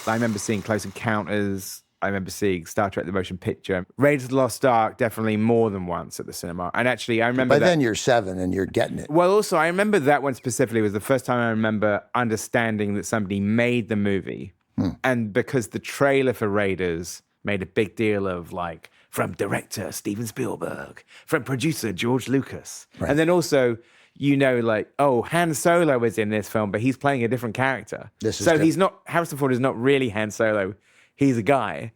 I remember seeing Close Encounters. I remember seeing Star Trek: The Motion Picture. Raiders of the Lost Ark definitely more than once at the cinema. And actually, I remember By then you're 7 and you're getting it. Well, also, I remember that one specifically was the first time I remember understanding that somebody made the movie. And because the trailer for Raiders made a big deal of like, from director Steven Spielberg, from producer George Lucas. Right. And then also, like, oh, Han Solo is in this film, but he's playing a different character. He's not, Harrison Ford is not really Han Solo. He's a guy.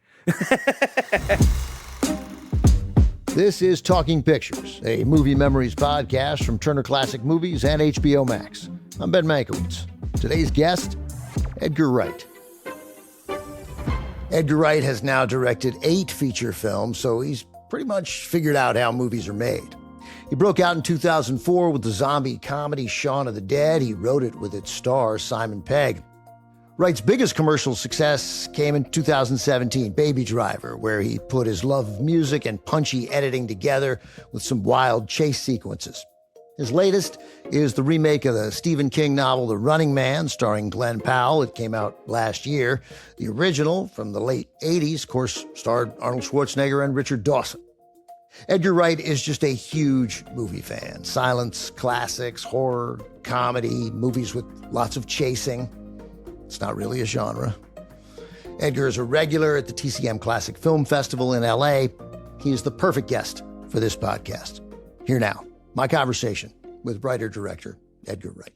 This is Talking Pictures, a movie memories podcast from Turner Classic Movies and HBO Max. I'm Ben Mankiewicz. Today's guest, Edgar Wright. Edgar Wright has now directed 8 feature films, so he's pretty much figured out how movies are made. He broke out in 2004 with the zombie comedy Shaun of the Dead. He wrote it with its star, Simon Pegg. Wright's biggest commercial success came in 2017, Baby Driver, where he put his love of music and punchy editing together with some wild chase sequences. His latest is the remake of the Stephen King novel The Running Man, starring Glenn Powell. It came out last year. The original, from the late 80s, of course, starred Arnold Schwarzenegger and Richard Dawson. Edgar Wright is just a huge movie fan. Silence, classics, horror, comedy, movies with lots of chasing. It's not really a genre. Edgar is a regular at the TCM Classic Film Festival in LA. He is the perfect guest for this podcast. Here now, my conversation with writer-director Edgar Wright.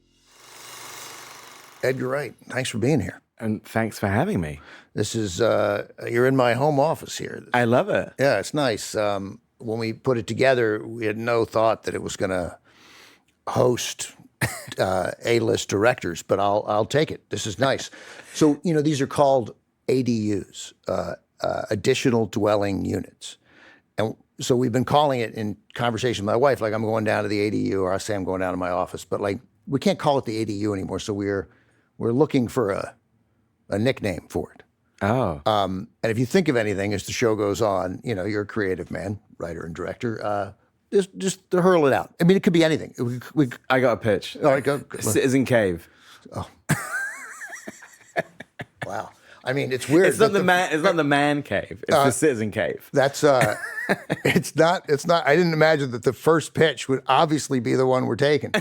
Edgar Wright, thanks for being here. And thanks for having me. This is, you're in my home office here. I love it. Yeah, it's nice. When we put it together, we had no thought that it was going to host A-list directors, but I'll take it. This is nice. So, these are called ADUs, additional dwelling units. And so we've been calling it in conversation with my wife, like I'm going down to the ADU, or I say I'm going down to my office, but like we can't call it the ADU anymore. So we're looking for a nickname for it. Oh. And if you think of anything as the show goes on, you're a creative man, writer and director, just to hurl it out. I mean, it could be anything. I got a pitch. All right, go. Citizen Cave. Oh. Wow. I mean, it's weird. It's not the man cave. It's the Citizen Cave. That's it's not. I didn't imagine that the first pitch would obviously be the one we're taking,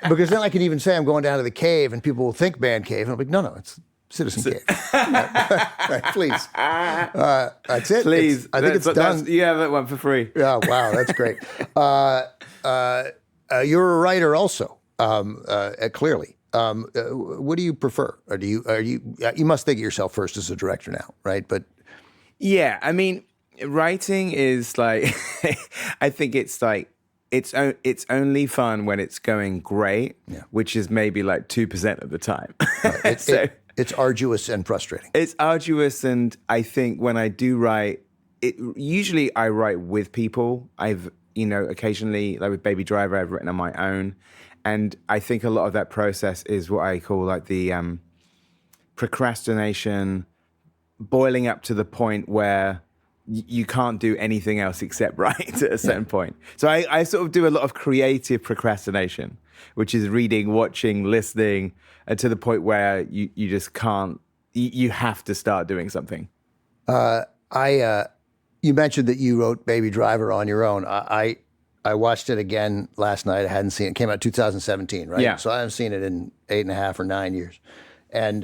because then I can even say I'm going down to the cave, and people will think man cave, and I'm like, no, it's Citizen Cave. Right, please. That's it. Please. I think it's done. You have that one for free. Yeah. Wow. That's great. You're a writer also. Clearly. What do you prefer? Or you must think of yourself first as a director now, right? But yeah, I mean, writing is like, I think it's like, it's only fun when it's going great, which is maybe like 2% of the time. It's arduous and frustrating. It's arduous, and I think when I do write, usually I write with people. I've, occasionally, like with Baby Driver, I've written on my own. And I think a lot of that process is what I call like the procrastination, boiling up to the point where you can't do anything else except write at a certain point. So I sort of do a lot of creative procrastination, which is reading, watching, listening, to the point where you just can't, you have to start doing something. You mentioned that you wrote Baby Driver on your own. I watched it again last night. I hadn't seen it. It came out 2017, right? Yeah. So I haven't seen it in 8.5 or 9 years. And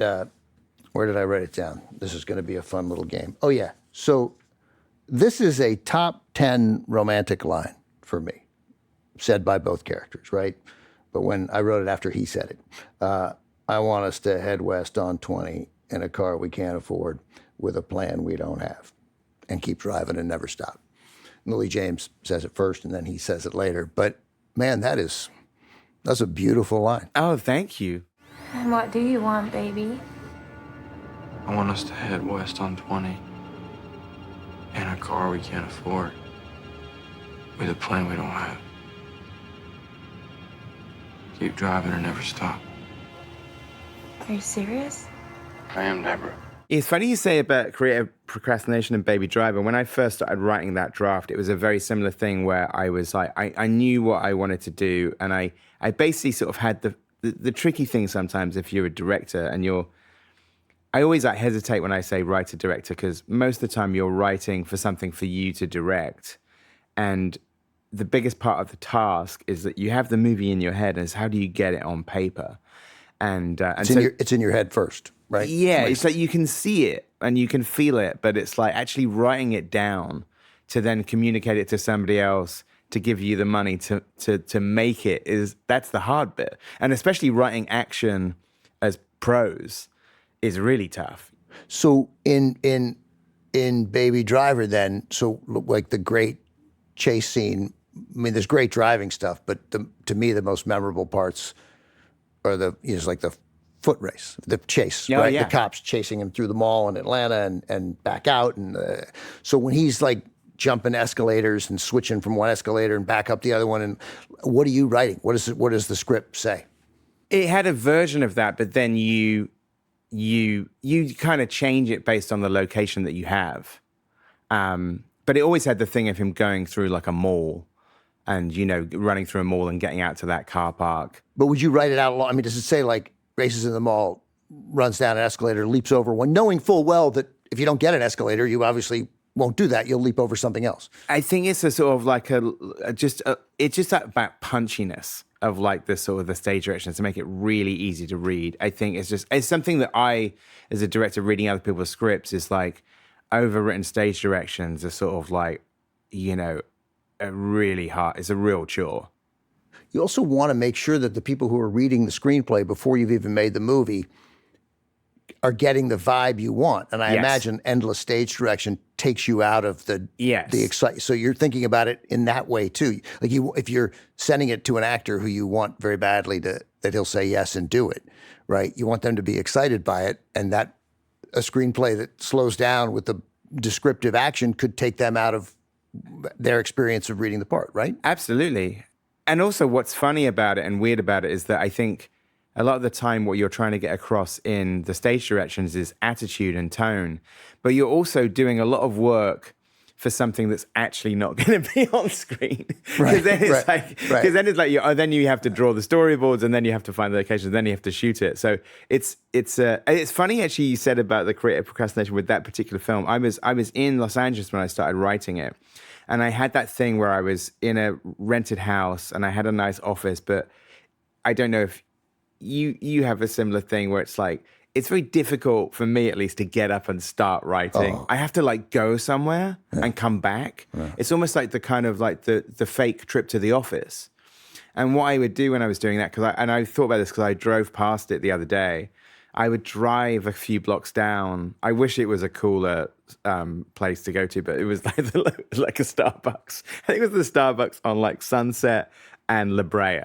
where did I write it down? This is going to be a fun little game. Oh, yeah. So this is a top 10 romantic line for me, said by both characters, right? But when I wrote it after he said it, I want us to head west on 20 in a car we can't afford with a plan we don't have and keep driving and never stop. Lily James says it first, and then he says it later. But, man, that's a beautiful line. Oh, thank you. And what do you want, baby? I want us to head west on 20 in a car we can't afford with a plan we don't have. Keep driving and never stop. Are you serious? I am, Deborah. It's funny you say about creative procrastination and Baby Driver. When I first started writing that draft, it was a very similar thing where I was like, I knew what I wanted to do. And I basically sort of had the tricky thing sometimes if you're a director and I always hesitate when I say writer-director because most of the time you're writing for something for you to direct. And the biggest part of the task is that you have the movie in your head and it's how do you get it on paper? It's in your head first, right? Yeah, it's like you can see it and you can feel it, but it's like actually writing it down to then communicate it to somebody else to give you the money to make it that's the hard bit. And especially writing action as prose is really tough. So in Baby Driver then, so like the great chase scene, I mean, there's great driving stuff, but to me, the most memorable parts are like the foot race, the chase, right? Yeah. The cops chasing him through the mall in Atlanta and back out. And so when he's like jumping escalators and switching from one escalator and back up the other one, and what are you writing? What does the script say? It had a version of that, but then you kind of change it based on the location that you have. But it always had the thing of him going through like a mall and, running through a mall and getting out to that car park. But would you write it out? I mean, does it say like races in the mall, runs down an escalator, leaps over one, knowing full well that if you don't get an escalator, you obviously won't do that. You'll leap over something else. I think it's a sort of like it's just about punchiness of like the sort of the stage directions to make it really easy to read. I think it's something that I, as a director reading other people's scripts, is like overwritten stage directions are sort of like, a really hard, it's a real chore. You also want to make sure that the people who are reading the screenplay before you've even made the movie are getting the vibe you want. And I imagine endless stage direction takes you out of the excitement. So you're thinking about it in that way too. Like if you're sending it to an actor who you want very badly that he'll say yes and do it, right? You want them to be excited by it, and that a screenplay that slows down with the descriptive action could take them out of their experience of reading the part, right? Absolutely. And also what's funny about it and weird about it is that I think a lot of the time what you're trying to get across in the stage directions is attitude and tone, but you're also doing a lot of work for something that's actually not going to be on screen. Because then it's like, then you have to draw the storyboards, and then you have to find the locations, then you have to shoot it. So it's funny actually you said about the creative procrastination with that particular film. I was in Los Angeles when I started writing it, and I had that thing where I was in a rented house and I had a nice office, but I don't know if you have a similar thing where it's like, it's very difficult for me, at least, to get up and start writing. I have to like go somewhere and come back. It's almost like the kind of like the fake trip to the office. And what I would do when I was doing that, I thought about this because I drove past it the other day. I would drive a few blocks down. I wish it was a cooler place to go to, but it was like a Starbucks. I think it was the Starbucks on like Sunset and La Brea.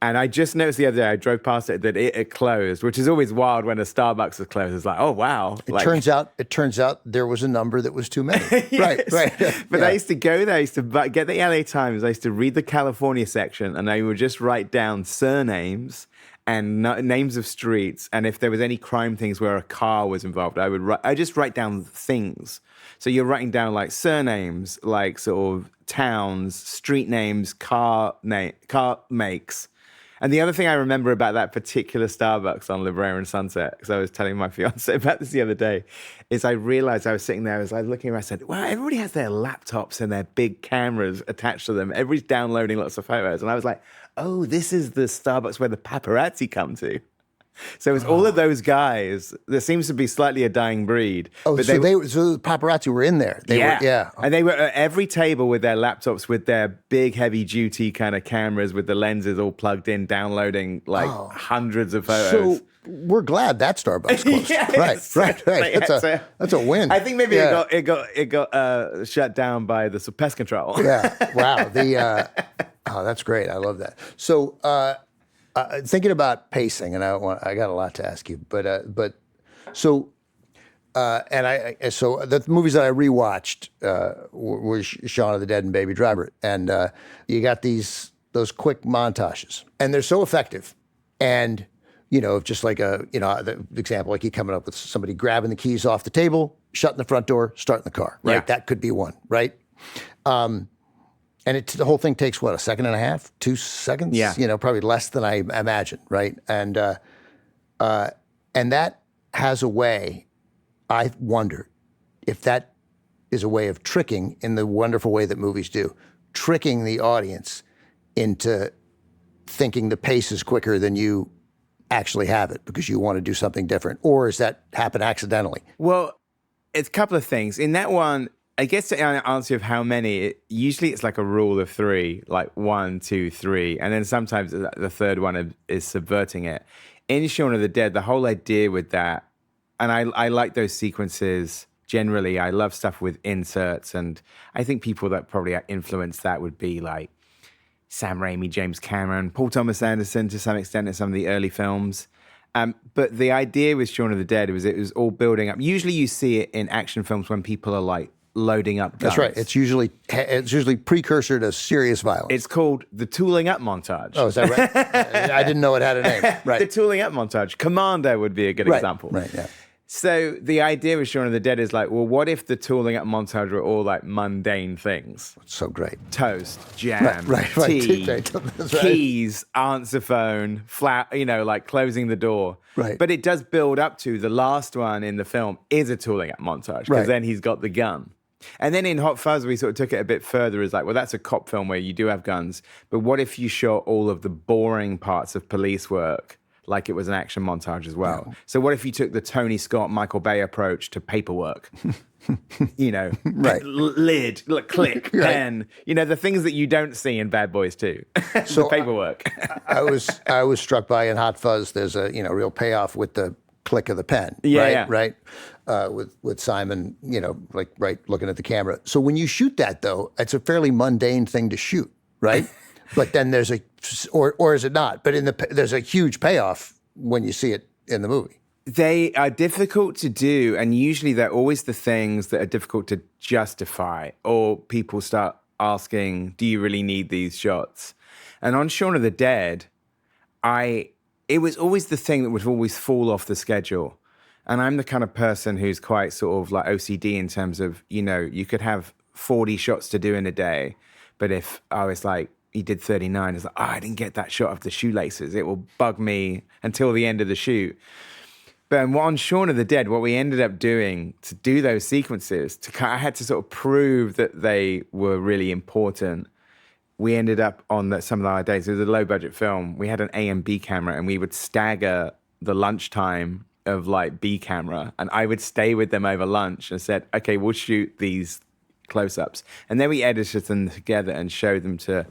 And I just noticed the other day, I drove past it, that it closed, which is always wild when a Starbucks is closed. It's like, oh, wow. It turns out there was a number that was too many. Yes. Right. But I used to go there. I used to get the LA Times. I used to read the California section, and I would just write down surnames and names of streets. And if there was any crime things where a car was involved, I just write down things. So you're writing down like surnames, like sort of towns, street names, car makes. And the other thing I remember about that particular Starbucks on La Brea and Sunset, because I was telling my fiance about this the other day, is I realized I was sitting there, as I was looking around, I said, wow, everybody has their laptops and their big cameras attached to them. Everybody's downloading lots of photos. And I was like, oh, this is the Starbucks where the paparazzi come to. So it's all of those guys. There seems to be slightly a dying breed. Oh, so the paparazzi were in there. They were. And they were at every table with their laptops, with their big, heavy-duty kind of cameras, with the lenses all plugged in, downloading like hundreds of photos. So we're glad that Starbucks closed. Yes. Right. That's a win. I think maybe it got shut down by the pest control. Yeah. Wow. That's great. I love that. So. Thinking about pacing, and I got a lot to ask you, so the movies that I rewatched were Shaun of the Dead and Baby Driver, and you got those quick montages, and they're so effective, and just like the example, like you coming up with somebody grabbing the keys off the table, shutting the front door, starting the car, right? Yeah. That could be one, right? And the whole thing takes, what, a second and a half, 2 seconds? Yeah. Probably less than I imagine, right? And that has a way, I wonder if that is a way of tricking in the wonderful way that movies do, tricking the audience into thinking the pace is quicker than you actually have it because you want to do something different? Or does that happen accidentally? Well, it's a couple of things. In that one, I guess to answer of how many, usually it's like a rule of three, like 1, 2, 3. And then sometimes the third one is subverting it. In Shaun of the Dead, the whole idea with that, and I like those sequences generally. I love stuff with inserts. And I think people that probably influenced that would be like Sam Raimi, James Cameron, Paul Thomas Anderson to some extent in some of the early films. But the idea with Shaun of the Dead was it was all building up. Usually you see it in action films when people are like loading up guns. That's right. It's usually precursor to serious violence. It's called the tooling up montage. Oh, is that right? I didn't know it had a name. Right. The tooling up montage. Commando would be a good example. Right, yeah. So the idea with Shaun of the Dead is like, well, what if the tooling up montage were all like mundane things? So great. Toast, jam, right. tea, That's right. keys, answer phone, like closing the door. Right. But it does build up to the last one in the film is a tooling up montage because then he's got the gun. And then in Hot Fuzz, we sort of took it a bit further as like, well, that's a cop film where you do have guns. But what if you shot all of the boring parts of police work like it was an action montage as well? Yeah. So what if you took the Tony Scott, Michael Bay approach to paperwork? Right. Lid, click, pen, the things that you don't see in Bad Boys 2. So the paperwork. I was struck by in Hot Fuzz, there's a real payoff with the click of the pen. Right. With Simon, looking at the camera. So when you shoot that though, it's a fairly mundane thing to shoot, right? But then there's or is it not? But there's a huge payoff when you see it in the movie. They are difficult to do, and usually they're always the things that are difficult to justify, or people start asking, do you really need these shots? And on Shaun of the Dead, it was always the thing that would always fall off the schedule. And I'm the kind of person who's quite sort of like OCD in terms of, you could have 40 shots to do in a day, but if I was like, he did 39. It's like, I didn't get that shot of the shoelaces. It will bug me until the end of the shoot. But on Shaun of the Dead, what we ended up doing to do those sequences, I had to sort of prove that they were really important. We ended up on some of our days, it was a low budget film. We had an A and B camera and we would stagger the lunchtime of like B camera. And I would stay with them over lunch and said, okay, we'll shoot these close-ups. And then we edited them together and showed them to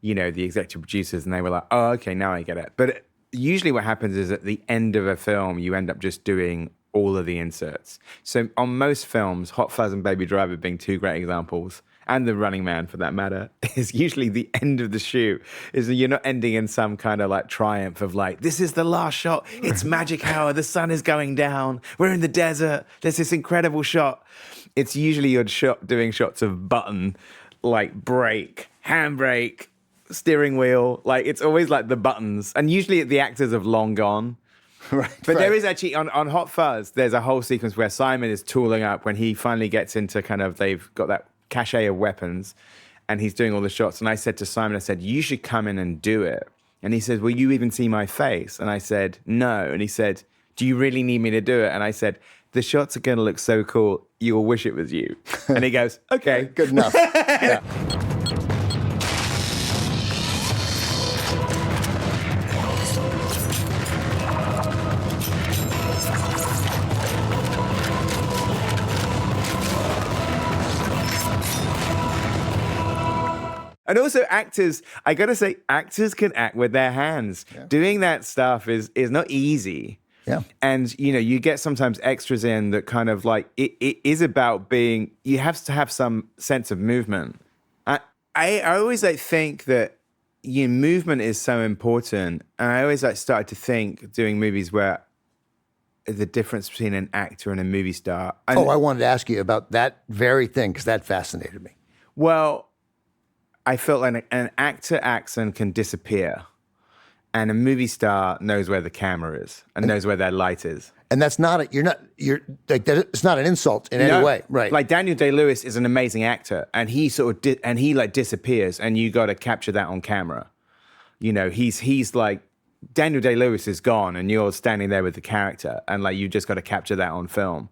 the executive producers, and they were like, oh, okay, now I get it. But usually what happens is at the end of a film, you end up just doing all of the inserts. So on most films, Hot Fuzz and Baby Driver being two great examples, and The Running Man for that matter, is usually the end of the shoot. Is you're not ending in some kind of like triumph of like, this is the last shot, it's magic hour, the sun is going down, we're in the desert, there's this incredible shot. It's usually you're doing shots of button, like brake, handbrake, steering wheel, like it's always like the buttons, and usually the actors have long gone. But there is actually on Hot Fuzz, there's a whole sequence where Simon is tooling up when he finally gets into they've got that cache of weapons, and he's doing all the shots. And I said to Simon, you should come in and do it. And he said, will you even see my face? And I said, no. And he said, do you really need me to do it? And I said, the shots are going to look so cool, you'll wish it was you. And he goes, okay. Good enough. Yeah. And also actors, I got to say, actors can act with their hands. Yeah. Doing that stuff is not easy. Yeah. And, you get sometimes extras in that kind of like, it is about you have to have some sense of movement. I always think that movement is so important. And I always started to think doing movies where the difference between an actor and a movie star. I wanted to ask you about that very thing because that fascinated me. Well, I felt like an actor acts and can disappear. And a movie star knows where the camera is and knows where their light is. And that's not it's not an insult in any way, right? Like Daniel Day-Lewis is an amazing actor, and he he disappears, and you got to capture that on camera. He's like Daniel Day-Lewis is gone and you're standing there with the character and like you just got to capture that on film.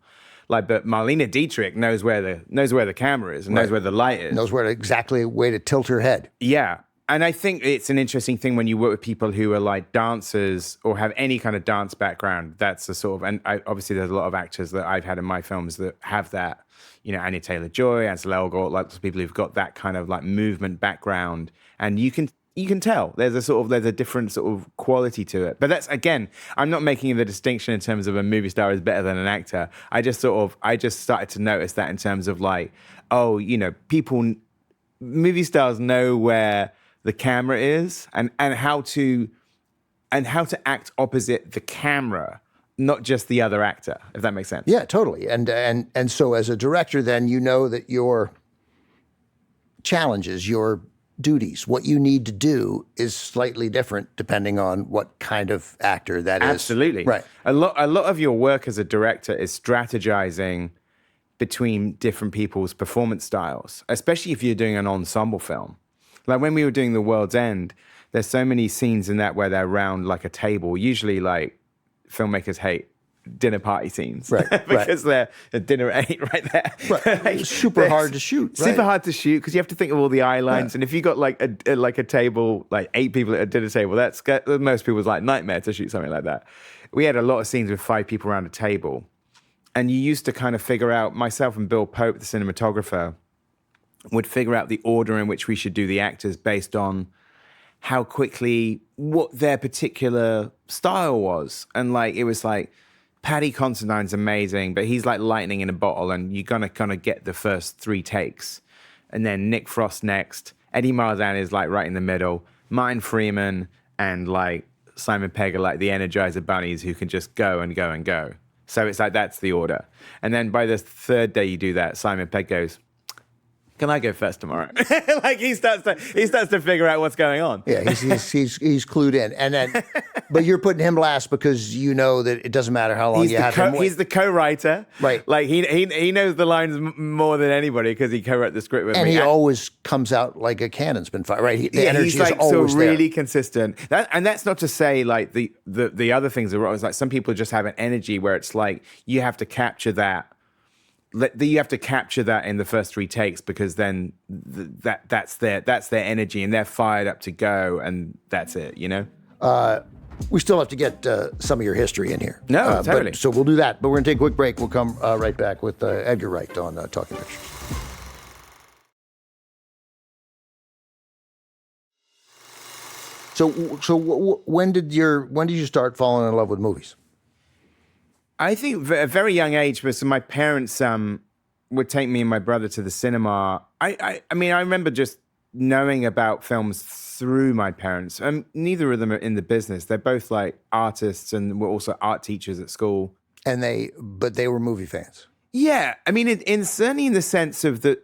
Like, but Marlene Dietrich knows where the camera is and knows where the light is. Knows where exactly way to tilt her head. Yeah. And I think it's an interesting thing when you work with people who are like dancers or have any kind of dance background. That's a sort of, and obviously there's a lot of actors that I've had in my films that have that, you know, Anya Taylor-Joy, Ansel Elgort, like those people who've got that kind of like movement background. And you can tell there's a different sort of quality to it. But that's, again, I'm not making the distinction in terms of a movie star is better than an actor. I just started to notice that in terms of like, oh, you know, movie stars know where the camera is and how to act opposite the camera, not just the other actor, if that makes sense. Yeah, totally. And so as a director, then you know that your challenges, your duties, what you need to do is slightly different depending on what kind of actor that is. Absolutely. Right. A lot of your work as a director is strategizing between different people's performance styles, especially if you're doing an ensemble film. Like when we were doing The World's End, there's so many scenes in that where they're around like a table. Usually like filmmakers hate dinner party scenes. Right, because they're at dinner at 8 right there. Right. Like, super hard to shoot. Right? Super hard to shoot because you have to think of all the eye lines. Yeah. And if you got like a table, like 8 people at a dinner table, that's most people's like nightmare to shoot something like that. We had a lot of scenes with 5 people around a table. And you used to kind of figure out, myself and Bill Pope, the cinematographer, would figure out the order in which we should do the actors based on how quickly, what their particular style was. And like, it was like, Paddy Considine's amazing, but he's like lightning in a bottle and you're gonna get the first 3 takes. And then Nick Frost next. Eddie Marsan is like right in the middle. Martin Freeman and like Simon Pegg are like the Energizer bunnies who can just go and go and go. So it's like, that's the order. And then by the 3rd day you do that, Simon Pegg goes, can I go first tomorrow? Like he starts to figure out what's going on. Yeah, he's clued in, and then, but you're putting him last because you know that it doesn't matter how long you have him. He's the co-writer, right? Like he knows the lines more than anybody because he co-wrote the script with me. And he always comes out like a cannon's been fired, right? The energy he's like is always so really there. consistent. And that's not to say like the other things are wrong. It's like some people just have an energy where it's like you have to capture that. You have to capture that in the first 3 takes because then that's their energy and they're fired up to go and that's it, you know? We still have to get some of your history in here. No, totally. So we'll do that. But we're going to take a quick break. We'll come right back with Edgar Wright on Talking Pictures. So when did you start falling in love with movies? I think at a very young age, because my parents would take me and my brother to the cinema. I mean, I remember just knowing about films through my parents. Neither of them are in the business. They're both like artists and were also art teachers at school. But they were movie fans. Yeah, I mean, certainly in the sense of that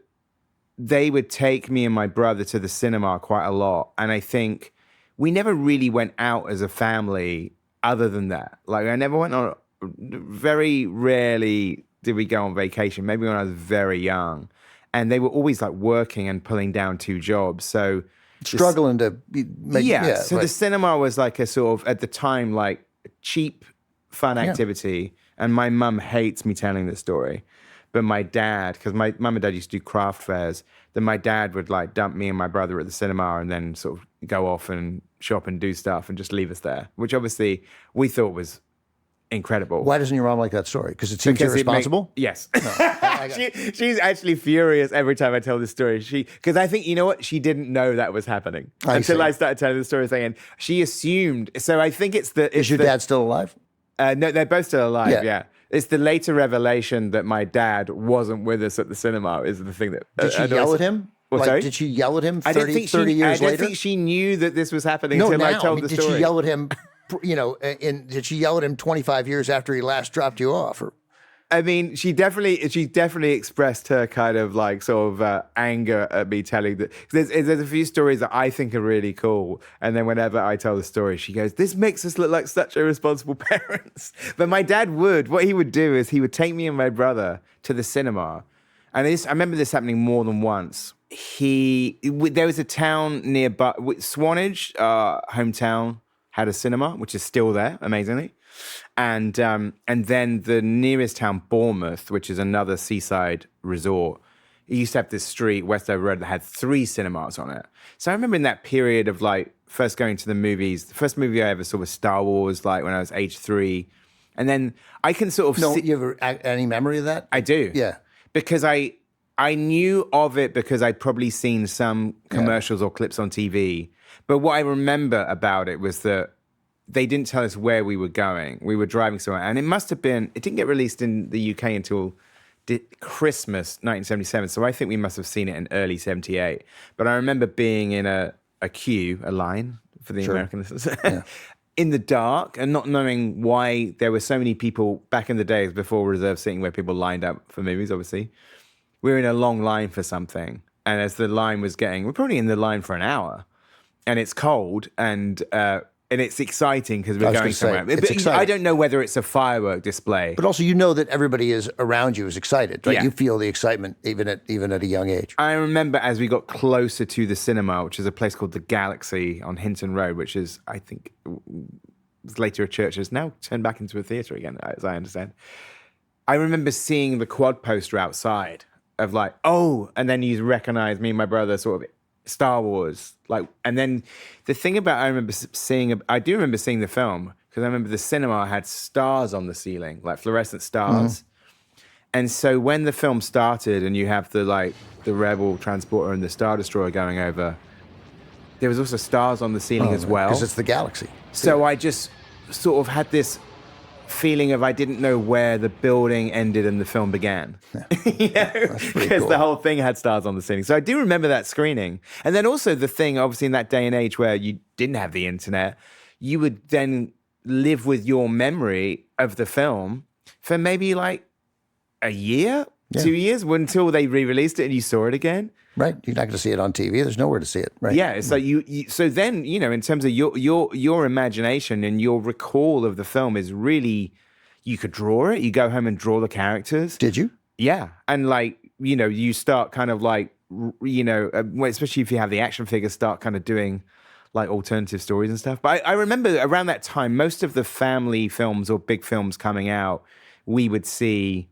they would take me and my brother to the cinema quite a lot. And I think we never really went out as a family other than that. Like I never went on, very rarely did we go on vacation, maybe when I was very young. And they were always like working and pulling down 2 jobs. So struggling to make, so the cinema was like a sort of, at the time, like cheap, fun activity. And my mum hates me telling this story. But my dad, because my mum and dad used to do craft fairs, then my dad would like dump me and my brother at the cinema and then sort of go off and shop and do stuff and just leave us there, which obviously we thought was incredible. Why doesn't your mom like that story? Because it seems irresponsible? Yes. No. She's actually furious every time I tell this story. Because I think, you know what? She didn't know that was happening until I started telling the story saying, she assumed. So I think it's the... Is your dad still alive? No, they're both still alive, yeah. It's the later revelation that my dad wasn't with us at the cinema is the thing that... Did she yell at him? Well, sorry? Did she yell at him 30 years later? I don't think she knew that this was happening until I told the story. Did she yell at him, did she yell at him 25 years after he last dropped you off? Or? I mean, she definitely expressed her kind of like sort of anger at me telling that. There's a few stories that I think are really cool, and then whenever I tell the story, she goes, "This makes us look like such irresponsible parents." But my dad what he would do is he would take me and my brother to the cinema, and I remember this happening more than once. There was a town nearby, Swanage, hometown, had a cinema, which is still there, amazingly. And then the nearest town, Bournemouth, which is another seaside resort, it used to have this street, Westover Road, that had 3 cinemas on it. So I remember in that period of like first going to the movies, the first movie I ever saw was Star Wars, like when I was age 3. And then I can sort of you ever any memory of that? I do. Yeah. Because I knew of it because I'd probably seen some commercials or clips on TV. But what I remember about it was that they didn't tell us where we were going. We were driving somewhere. And it didn't get released in the UK until Christmas 1977. So I think we must have seen it in early 78. But I remember being in a queue, a line for the American listeners, in the dark and not knowing why there were so many people back in the days before reserved seating where people lined up for movies, obviously. We were in a long line for something. And as the line was we're probably in the line for an hour. And it's cold and it's exciting because we're going somewhere. But I don't know whether it's a firework display. But also, you know that everybody is around you is excited, right? Yeah. You feel the excitement even at a young age. I remember as we got closer to the cinema, which is a place called the Galaxy on Hinton Road, which is, I think, was later a church. It's now turned back into a theatre again, as I understand. I remember seeing the quad poster outside of like, oh, and then you recognize me and my brother sort of Star Wars, like, and then the thing about I do remember seeing the film because I remember the cinema had stars on the ceiling, like fluorescent stars. And so when the film started and you have the Rebel transporter and the Star Destroyer going over, there was also stars on the ceiling as well. Because it's the Galaxy. So I just sort of had this feeling of I didn't know where the building ended and the film began. Because the whole thing had stars on the ceiling. So I do remember that screening. And then also the thing, obviously in that day and age where you didn't have the internet, you would then live with your memory of the film for maybe like a year, 2 years, until they re-released it and you saw it again. Right, you're not going to see it on TV. There's nowhere to see it. Right. Yeah, it's like you. So then, in terms of your imagination and your recall of the film is really, you could draw it. You go home and draw the characters. Did you? Yeah, and you start kind of like, especially if you have the action figures, start kind of doing like alternative stories and stuff. But I remember around that time, most of the family films or big films coming out, we would see.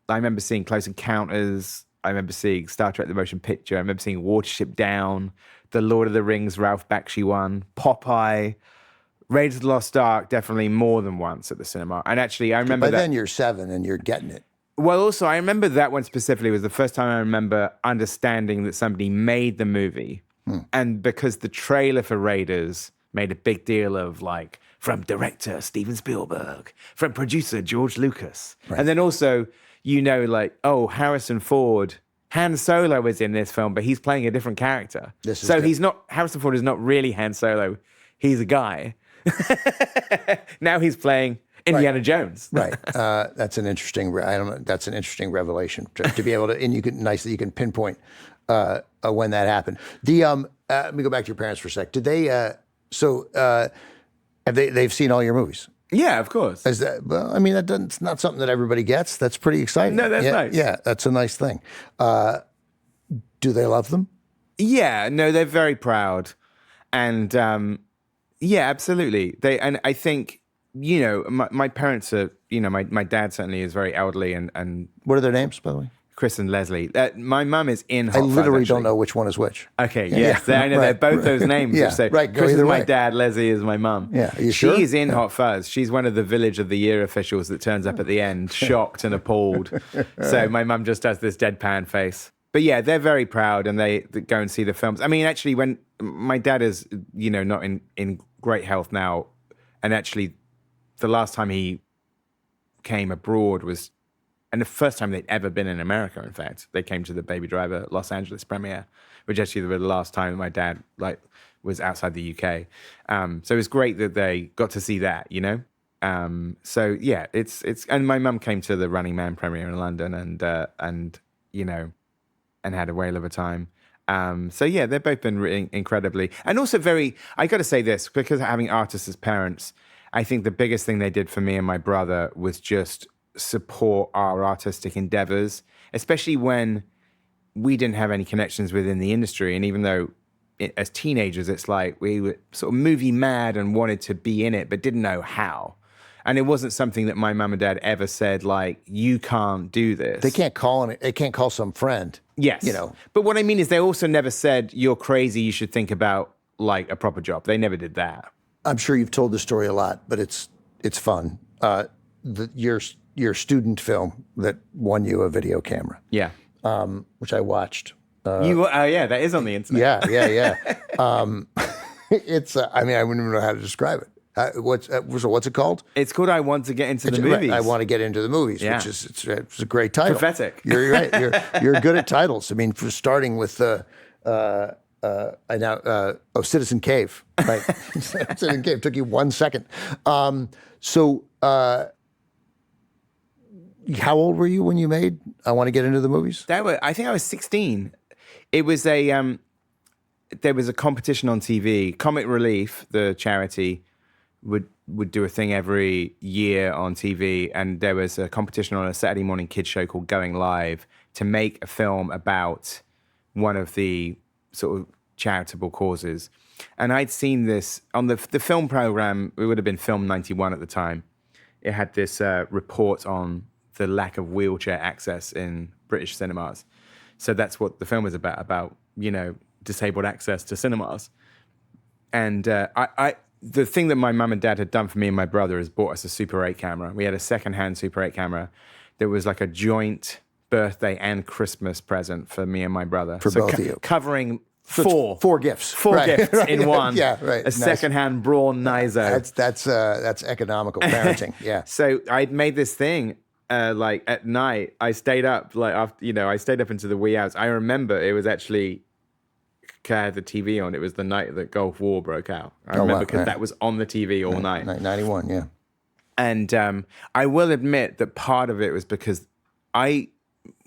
I remember seeing Close Encounters. I remember seeing Star Trek: The Motion Picture. I remember seeing Watership Down, The Lord of the Rings, Ralph Bakshi one, Popeye, Raiders of the Lost Ark, definitely more than once at the cinema. And actually, I remember By then you're 7 and you're getting it. Well, also, I remember that one specifically was the first time I remember understanding that somebody made the movie. And because the trailer for Raiders made a big deal of like, from director Steven Spielberg, from producer George Lucas. Right. And then also, like, oh, Harrison Ford, Han Solo is in this film, but he's playing a different character. Harrison Ford is not really Han Solo. He's a guy. Now he's playing Indiana Jones. Right. That's an interesting, that's an interesting revelation to be able to, and you can pinpoint when that happened. Let me go back to your parents for a sec. Did they, have they've seen all your movies? Yeah, of course. That's not something that everybody gets. That's pretty exciting. No, that's nice. Yeah, that's a nice thing. Do they love them? Yeah, no, they're very proud. And yeah, absolutely. And I think, my parents are, my dad certainly is very elderly and what are their names, by the way? Chris and Leslie. My mum is in Hot I Fuzz, literally actually. don't know which one is which. Okay, yes. I know they're both those names. Yeah, so right. Chris is my way. dad, Leslie is my mum. Yeah, are you sure? She's in Hot Fuzz. She's one of the Village of the Year officials that turns up at the end, shocked and appalled. So my mum just does this deadpan face. But yeah, they're very proud and they go and see the films. I mean, actually, when my dad is, not in great health now, and actually the last time he came abroad was, and the first time they'd ever been in America, in fact, they came to the Baby Driver Los Angeles premiere, which actually was the last time my dad was outside the UK. So it was great that they got to see that, So yeah, it's and my mum came to the Running Man premiere in London and had a whale of a time. So yeah, they've both been really incredibly, and also I got to say this, because having artists as parents, I think the biggest thing they did for me and my brother was just support our artistic endeavors, especially when we didn't have any connections within the industry. And even though as teenagers, it's like we were sort of movie mad and wanted to be in it, but didn't know how. And it wasn't something that my mum and dad ever said, like, you can't do this. They can't call some friend. Yes. You know. But what I mean is they also never said, you're crazy, you should think about, like, a proper job. They never did that. I'm sure you've told the story a lot, but it's fun. Your student film that won you a video camera. Yeah. Which I watched. Yeah, that is on the internet. Yeah. It's, I mean, I wouldn't even know how to describe it. What's it called? It's called I Want to Get Into the Movies. Right, I Want to Get Into the Movies, Yeah. which is it's a great title. Prophetic. You're right. You're good at titles. I mean, for starting with Citizen Cave, right? Citizen Cave took you 1 second. So how old were you when you made I Want to Get Into the Movies? I think I was 16. It was there was a competition on TV. Comic Relief, the charity, would do a thing every year on TV, and there was a competition on a Saturday morning kids show called Going Live to make a film about one of the sort of charitable causes. And I'd seen this on the film program. It would have been Film 91 at the time. It had this report on the lack of wheelchair access in British cinemas. So that's what the film was about, disabled access to cinemas. And the thing that my mum and dad had done for me and my brother is bought us a Super 8 camera. We had a secondhand Super 8 camera that was like a joint birthday and Christmas present for me and my brother. For both of you. Covering four gifts. Four Right, gifts right. in one. Yeah, right. A Nice. Secondhand Braun Nizo. That's economical parenting. Yeah. So I'd made this thing like at night. I stayed up I stayed up into the wee hours. I remember it was actually I had the TV on. It was the night that Gulf War broke out. I remember because that was on the TV all night. 91, yeah. And I will admit that part of it was because I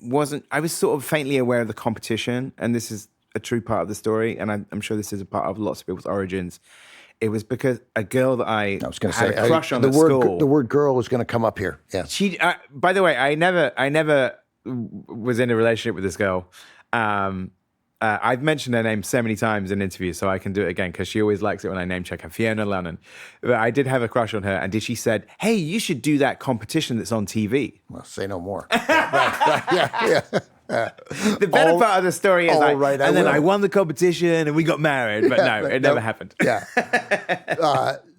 was sort of faintly aware of the competition, and this is a true part of the story, and I'm sure this is a part of lots of people's origins. It was because a girl that I was going to had say a crush on the at word school. the word girl was going to come up here. Yeah. She, by the way, I never was in a relationship with this girl. I've mentioned her name so many times in interviews, so I can do it again because she always likes it when I name check her. Fiona Lennon. But I did have a crush on her, and she said, "Hey, you should do that competition that's on TV." Well, say no more. right. Yeah. The better part of the story is then I won the competition and we got married, but no, it never happened. Yeah.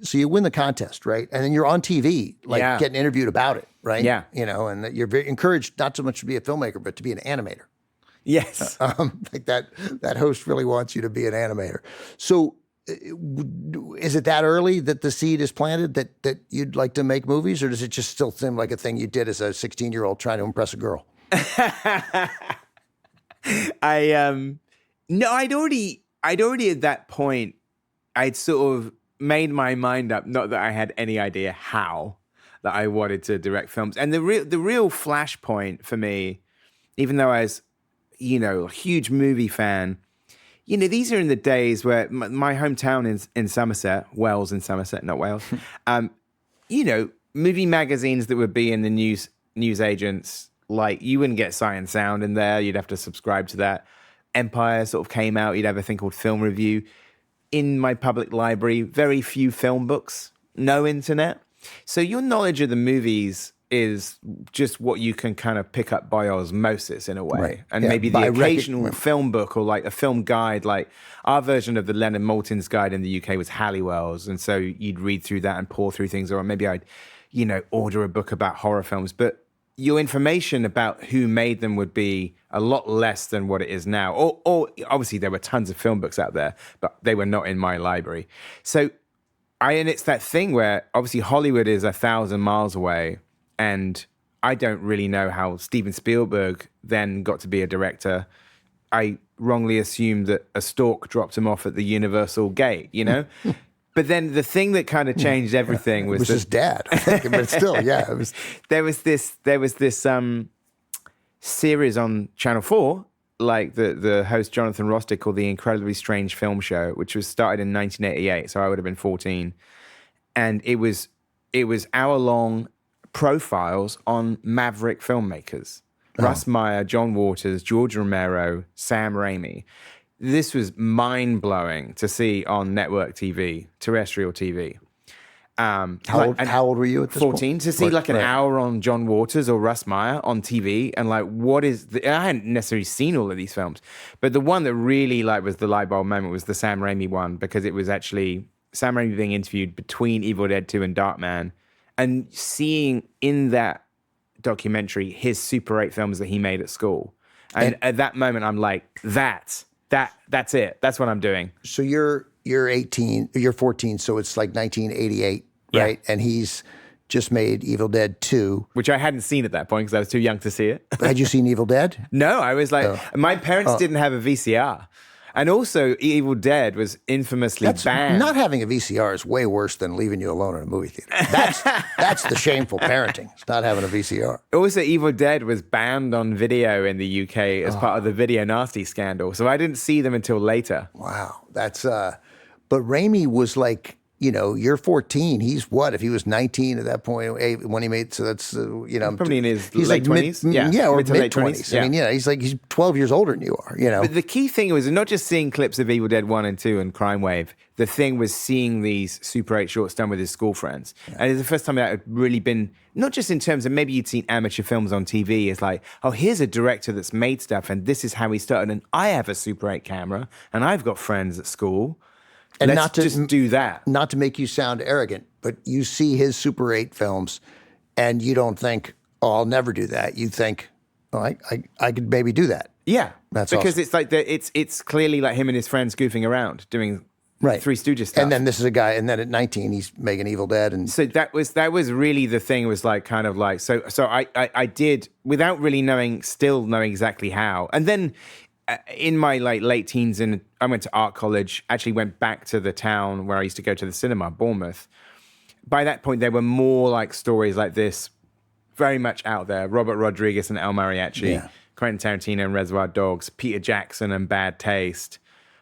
So you win the contest, right? And then you're on TV, getting interviewed about it, right? Yeah. And that you're very encouraged not so much to be a filmmaker, but to be an animator. Yes. Like that host really wants you to be an animator. So is it that early that the seed is planted that you'd like to make movies, or does it just still seem like a thing you did as a 16-year-old trying to impress a girl? No, I'd already at that point, I'd sort of made my mind up, not that I had any idea how, that I wanted to direct films. And the real flashpoint for me, even though I was, a huge movie fan, these are in the days where my hometown is in Somerset, Wells in Somerset, not Wales. Movie magazines that would be in the news agents, like you wouldn't get Sight and Sound in there. You'd have to subscribe to that. Empire sort of came out. You'd have a thing called Film Review. In my public library, very few film books, no internet. So your knowledge of the movies is just what you can kind of pick up by osmosis in a way. Right. And Yeah, maybe the occasional film book or like a film guide, like our version of the Leonard Maltin's guide in the UK was Halliwell's. And so you'd read through that and pour through things, or maybe I'd, order a book about horror films. But your information about who made them would be a lot less than what it is now. Or obviously there were tons of film books out there, but they were not in my library. So and it's that thing where obviously Hollywood is 1,000 miles away, and I don't really know how Steven Spielberg then got to be a director. I wrongly assumed that a stork dropped him off at the Universal gate, But then the thing that kind of changed everything was his dad, I think, but still, yeah. It was. There was this series on Channel 4, like the host Jonathan Ross did, called The Incredibly Strange Film Show, which was started in 1988, so I would have been 14. And it was hour-long profiles on maverick filmmakers. Russ Meyer, John Waters, George Romero, Sam Raimi. this was mind-blowing to see on network TV, terrestrial TV. How old were you at this 14, point? to see like an Right. hour on John Waters or Russ Meyer on TV, and like I hadn't necessarily seen all of these films, but the one that really like was the light bulb moment was the Sam Raimi one, because it was actually Sam Raimi being interviewed between Evil Dead 2 and Darkman, and seeing in that documentary his Super 8 films that he made at school. And at that moment I'm like, that's it. That's what I'm doing. So you're 18, you're 14, so it's like 1988, Yeah. right? And he's just made Evil Dead 2. Which I hadn't seen at that point because I was too young to see it. Had you seen Evil Dead? No, I was like, my parents didn't have a VCR. And also, Evil Dead was infamously banned. Not having a VCR is way worse than leaving you alone in a movie theater. That's the shameful parenting. It's not having a VCR. Also, Evil Dead was banned on video in the UK as part of the Video Nasty scandal. So I didn't see them until later. Wow, that's. But Raimi was like, you know, you're 14. He's what? If he was 19 at that point when he made, so that's you know, Probably in his he's late like 20s. yeah, or mid to late mid 20s. 20s. I mean, yeah, he's 12 years older than you are. You know, But the key thing was not just seeing clips of Evil Dead 1 and 2 and Crime Wave. The thing was seeing these Super 8 shorts done with his school friends. Yeah. And it's the first time that had really been, not just in terms of maybe you'd seen amateur films on TV. It's like, oh, here's a director that's made stuff and this is how he started. And I have a Super 8 camera and I've got friends at school. And let's just do that. Not to make you sound arrogant, but you see his Super 8 films and you don't think, oh, I'll never do that. You think, oh, I could maybe do that. Yeah. That's because awesome. it's like, it's clearly like him and his friends goofing around doing Three Stooges stuff. And then this is a guy, and then at 19, he's making Evil Dead. And so that was really the thing, was like kind of like, so I did, without really still knowing exactly how. And then in my like late teens, and I went to art college, actually went back to the town where I used to go to the cinema, Bournemouth. By that point, there were more like stories like this very much out there. Robert Rodriguez and El Mariachi, Quentin Tarantino and Reservoir Dogs, Peter Jackson and Bad Taste.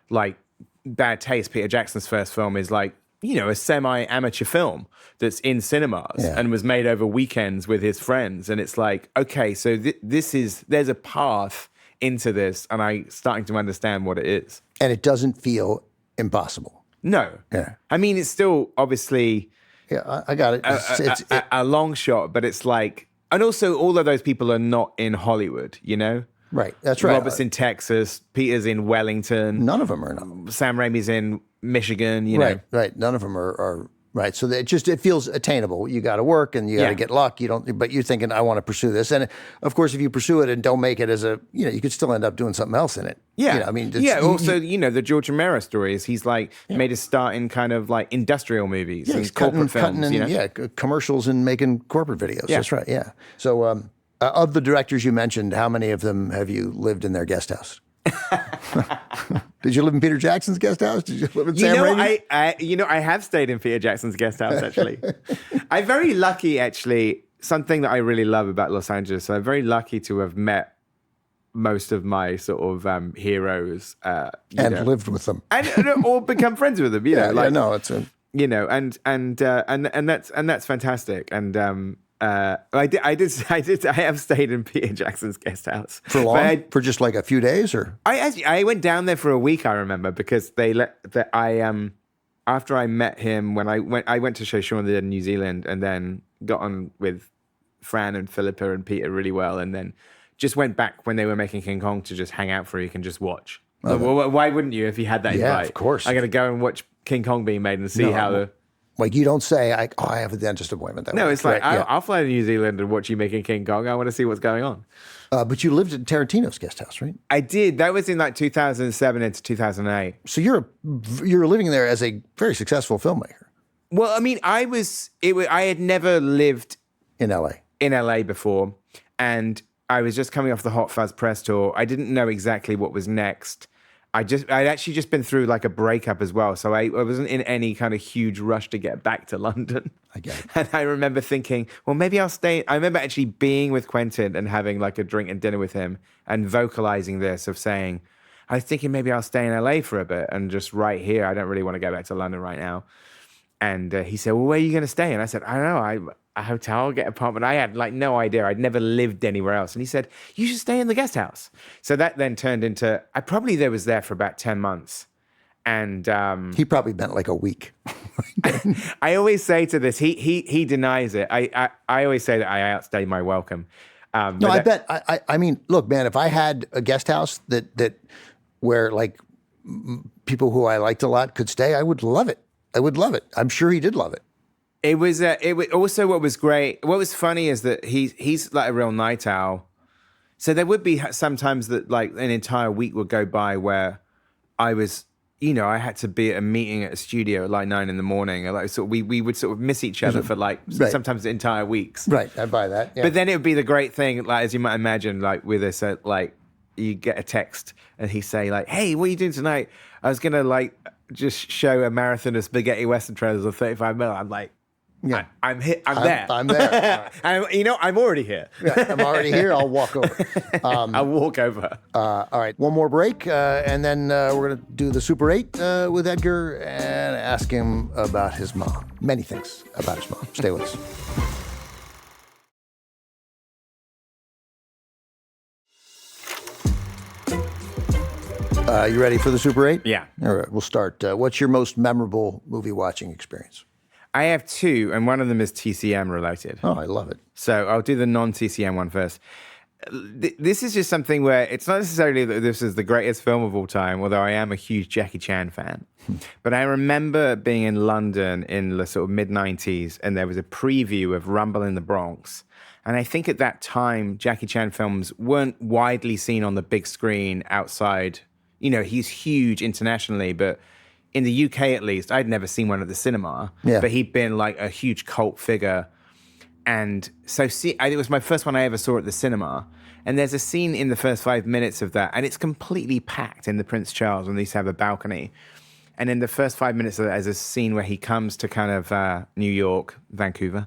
Like Bad Taste, Peter Jackson's first film, is like, you know, a semi-amateur film that's in cinemas and was made over weekends with his friends. And it's like, okay, so there's a path into this, and I'm starting to understand what it is. And it doesn't feel impossible. No. Yeah. I mean, it's still obviously I got it. It's a long shot, but it's like, and also all of those people are not in Hollywood, you know? Right. That's right. Robert's in Texas, Peter's in Wellington. None of them are. No. Sam Raimi's in Michigan, you know? Right. None of them are right. So it feels attainable. You got to work and you got to get luck. But you're thinking, I want to pursue this. And of course, if you pursue it and don't make it as you could still end up doing something else in it. Yeah. You know, I mean, also, the George Romero story is he's like made a start in kind of like industrial movies and corporate films. Commercials and making corporate videos. Yeah. That's right. Yeah. So, of the directors you mentioned, how many of them have you lived in their guest house? Did you live in Peter Jackson's guest house? Did you live in Sam Raimi? I have stayed in Peter Jackson's guest house, actually. I'm very lucky, actually. Something that I really love about Los Angeles, I'm very lucky to have met most of my sort of heroes. Lived with them. Or become friends with them, it's a... You know, and that's fantastic. And I have stayed in Peter Jackson's guest house for long, for just like a few days, or I went down there for a week. I remember because after I met him I went to show Shaun of the Dead in New Zealand, and then got on with Fran and Philippa and Peter really well, and then just went back when they were making King Kong to just hang out for a week and just watch. Well, why wouldn't you if you had that invite? Yeah, of course. I'm gonna go and watch King Kong being made and see how the. Like, you don't say, I have a dentist appointment. No, it's like, I'll fly to New Zealand and watch you making King Kong. I want to see what's going on. But you lived in Tarantino's guest house, right? I did. That was in like 2007 into 2008. So you're living there as a very successful filmmaker. Well, I mean, I had never lived in LA before. And I was just coming off the Hot Fuzz press tour. I didn't know exactly what was next. I'd actually just been through like a breakup as well. So I wasn't in any kind of huge rush to get back to London. I get it. And I remember thinking, well, maybe I'll stay. I remember actually being with Quentin and having like a drink and dinner with him and vocalizing this of saying, I was thinking maybe I'll stay in LA for a bit and just right here. I don't really want to go back to London right now. And he said, well, where are you going to stay? And I said, I don't know. a hotel, get an apartment. I had like no idea. I'd never lived anywhere else. And he said, you should stay in the guest house. So that then turned into, I probably was there for about 10 months. And he probably meant like a week. I always say to this, he denies it. I always say that I outstayed my welcome. No, I mean, look, man, if I had a guest house that where like people who I liked a lot could stay, I would love it. I would love it. I'm sure he did love it. It was also what was great. What was funny is that he's like a real night owl. So there would be sometimes that like an entire week would go by where I was, I had to be at a meeting at a studio at like 9 a.m. And like so we would sort of miss each other for like sometimes entire weeks. Right, I buy that. Yeah. But then it would be the great thing, like as you might imagine, like with this, like you get a text and he say like, "Hey, what are you doing tonight?" I was gonna like just show a marathon of spaghetti western trailers of 35mm. I'm like. Yeah. I'm there. I'm there. Right. I'm already here. Yeah, I'm already here. I'll walk over. I'll walk over. All right, one more break, and then we're going to do the Super 8 with Edgar and ask him about his mom. Many things about his mom. Stay with us. You ready for the Super 8? Yeah. All right, we'll start. What's your most memorable movie watching experience? I have two, and one of them is TCM related. Oh, I love it. So I'll do the non-TCM one first. This is just something where it's not necessarily that this is the greatest film of all time, although I am a huge Jackie Chan fan. But I remember being in London in the sort of mid-90s, and there was a preview of Rumble in the Bronx. And I think at that time, Jackie Chan films weren't widely seen on the big screen outside. He's huge internationally, but in the UK, at least, I'd never seen one at the cinema, but he'd been like a huge cult figure. And so it was my first one I ever saw at the cinema. And there's a scene in the first 5 minutes of that, and it's completely packed in the Prince Charles when they used to have a balcony. And in the first 5 minutes of that, there's a scene where he comes to kind of New York, Vancouver.